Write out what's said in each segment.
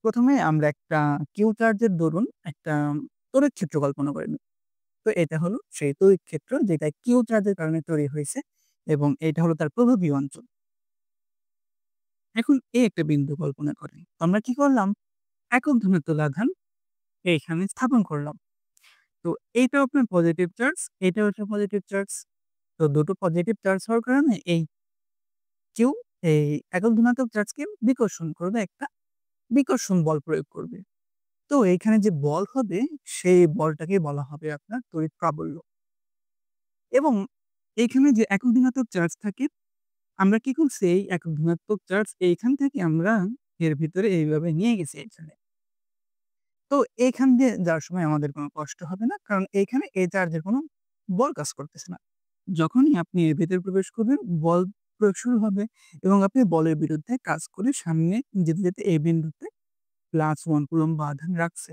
প্রথমে আমরা একটা কিউ চার্জের দরুন একটা তড়িৎ ক্ষেত্র কল্পনা করে নিই। তো এটা হলো সেই তড়িৎ ক্ষেত্র যেটা কিউ চার্জের কারণে তৈরি হয়েছে এবং এটা হলো তার প্রভাবী অঞ্চল। এখন এই একটা বিন্দু কল্পনা করেন। আমরা কি করলাম? একক ধনাত্মক আধান এইখানে স্থাপন করলাম। তো এইটাও আপনার পজিটিভ চার্জ, এটাও একটা পজিটিভ চার্জ। তো দুটো পজিটিভ চার্জ হওয়ার কারণে এই কিউ এই একক ধনাত্মক চার্জকে বিকর্ষণ করবে, একটা বিকর্ষণ বল প্রয়োগ করবে। তো এইখানে যে বল হবে সেই বলটাকে বলা হবে আপনার তড়িৎ প্রাবল্য। এবং এইখানে যে একক ধনাত্মক চার্জ থাকে, আমরা কি করছি এই একক ধনাত্মক চার্জ এইখান থেকে আমরা এর ভিতরে এইভাবে নিয়ে গেছি এখানে। তো এইখান দিয়ে যাওয়ার সময় আমাদের কোনো কষ্ট হবে না। কারণ এইখানে এই চার্জের কোনো বল কাজ করতেছে না। যখনই আপনি এর ভেতরে প্রবেশ করবেন, বল প্রয়োগ শুরু হবে এবং আপনি বলের বিরুদ্ধে কাজ করে সামনে যেতে, যেতে এই বিন্দুতে +1 কুলম্ব আধান রাখছে।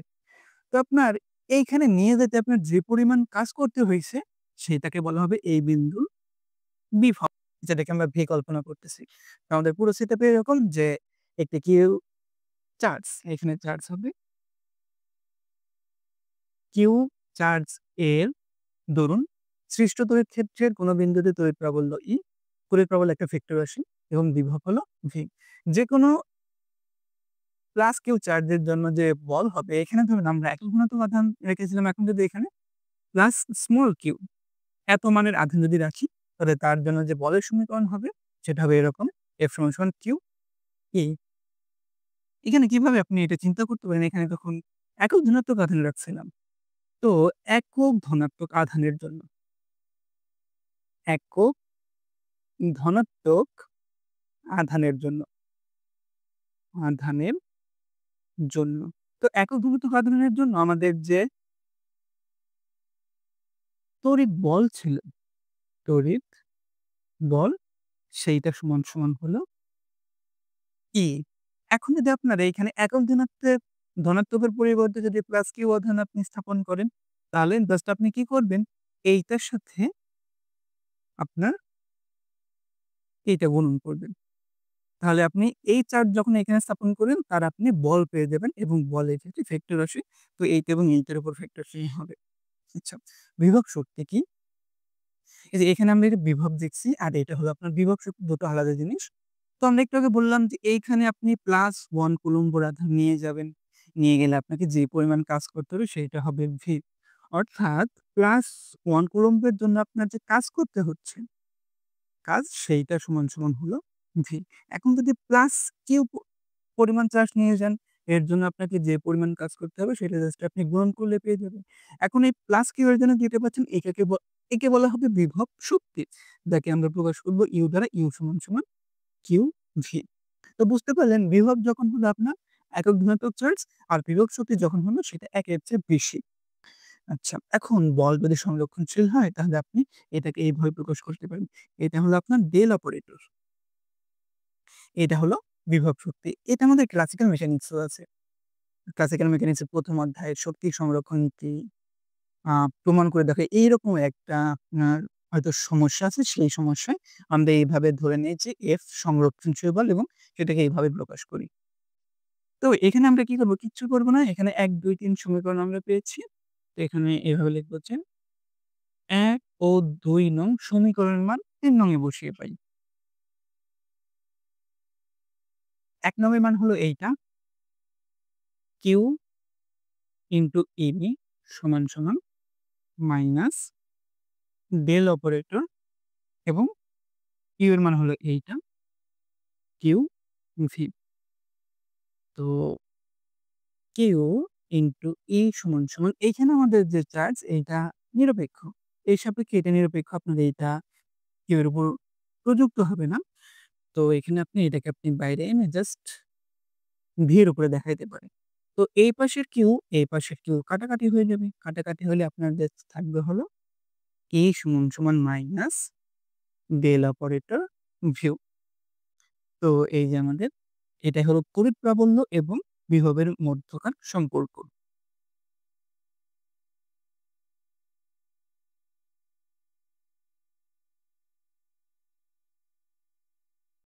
তো আপনার এইখানে নিয়ে যেতে আপনার যে পরিমাণ কাজ করতে হইছে, সেটাকে বলা হবে এই বিন্দুর বিভব। যেটাকে আমরা ভি কল্পনা করতেছি। আমাদের পুরো সেটআপে এরকম যে একটি কিউ চার্জ, এখানে চার্জ হবে কিউ চার্জ এর দরুন সৃষ্ট তড়িৎ ক্ষেত্রের কোন বিন্দুতে তড়িৎ প্রাবল্য ই, তড়িৎ প্রাবল্য একটা ভেক্টর রাশি এবং বিভব হলো ভি। যেকোনো প্লাস কিউ চার্জের জন্য যে বল হবে, এখানে ধরুন আমরা একক ঘনত্ব আধান রেখেছিলাম। এখন যদি এখানে প্লাস স্মল কিউ এত মানের আধান যদি রাখি, তাহলে তার জন্য যে বলের সমীকরণ হবে সেটা হবে এরকম F সমান কিউ ই। এখানে কিভাবে আপনি এটা চিন্তা করতে পারেন, এখানে তখন একক ধনাত্মক আধান রাখছিলাম। তো একক ধনাত্মক আধানের জন্য, একক ধনাত্মক আধানের জন্য, আধানের জন্য। তো একক ধনাত্মক আধানের জন্য আমাদের যে তড়িৎ বল ছিল, তড়িৎ বল সেইটা সমান হলো ই। এখন যদি আপনারা এখানে একক ধনাত্মকের পরিবর্তে যদি প্লাস কিউ আধান আপনি স্থাপন করেন, তাহলে জাস্ট আপনি কি করবেন? এইটার সাথে আপনার এইটা গুণন করবেন। তাহলে আপনি এই চার্জ যখন এখানে স্থাপন করবেন, তার আপনি বল পেয়ে যাবেন এবং বলের ক্ষেত্রে ভেক্টর রাশি। তো এইটা এবং এইটার উপর ভেক্টর রাশি হবে। আচ্ছা, বিভব শক্তি কি? এই যে এখানে আমরা এটা বিভব দেখছি আর এটা হলো আপনার বিভব শক্তি, দুটো আলাদা জিনিস। তো আমরা একটু আগে বললাম যে এইখানে আপনি +1 কুলম্ব আধান নিয়ে যাবেন। নিয়ে গেলে আপনাকে যে পরিমাণ কাজ করতে হবে সেটা হবে ভি। অর্থাৎ +1 কুলম্বের জন্য আপনার যে কাজ করতে হচ্ছে, কাজ সেইটা সমান হলো ভি। এখন যদি প্লাস কিউ পরিমাণ চার্জ নিয়ে যান, এর জন্য আপনাকে যে পরিমাণ কাজ করতে হবে সেটা জাস্ট আপনি গুণন করলে পেয়ে যাবেন। এখন এই প্লাস কিউ এর জন্য যেটা পাচ্ছেন একে বলা হবে বিভব শক্তি। যাকে আমরা প্রকাশ করব ইউ দ্বারা, ইউ সমান কিউ ভি। তো বুঝতে পারলেন বিভব যখন হলো আপনার একক ধনাত্মক চার্জ আর বিভব শক্তি যখন হলো সেটা একের চেয়ে বেশি। আচ্ছা, এখন বল যদি সংরক্ষণশীল হয় তাহলে আপনি এটাকে এইভাবে প্রকাশ করতে পারেন। এটা হলো আপনার ডেল অপারেটর। এটা হলো বিভব শক্তি। এটা আমাদের ক্লাসিক্যাল মেকানিক্সেও আছে। ক্লাসিক্যাল মেকানিক্স এর ১ম অধ্যায়ে শক্তি সংরক্ষণ নীতি প্রমাণ করে দেখায় এইরকম একটা আপনার হয়তো সমস্যা আছে। সেই সমস্যায় আমরা এইভাবে ধরে নেই যে F সংরক্ষণশীল বল এবং সেটাকে এইভাবে প্রকাশ করি। তো এখানে আমরা কি করব? কিচ্ছু করব না। এখানে ১, ২, ৩ সমীকরণ আমরা পেয়েছি। তো এখানে এভাবে লিখব যে ১ ও ২ নং সমীকরণের মান ৩ নং এ বসিয়ে পাই। ১ নং এর মান হলো এইটা, Q ইনটু EB সমান মাইনাস ডেল অপারেটর এবং Q এর মান হলো এইটা, QV। তো Q ইনটু E সমান এইখানে আমাদের যে চার্জ এইটা নিরপেক্ষ। এর সাপেক্ষে এটা নিরপেক্ষ। আপনার এইটা Q এর উপর প্রযুক্ত হবে না। তো এখানে এটাকে বাইরে এনে জাস্ট V এর উপরে দেখাইতে পারেন। তো এই পাশের Q, এই পাশের Q কাটাকাটি হয়ে যাবে। কাটাকাটি হলে আপনার জাস্ট থাকবে হলো E সমান মাইনাস ডেল অপারেটর ভিউ। তো এই যে আমাদের এটাই হলো তড়িৎ প্রাবল্য এবং বিভবের মধ্যকার সম্পর্ক।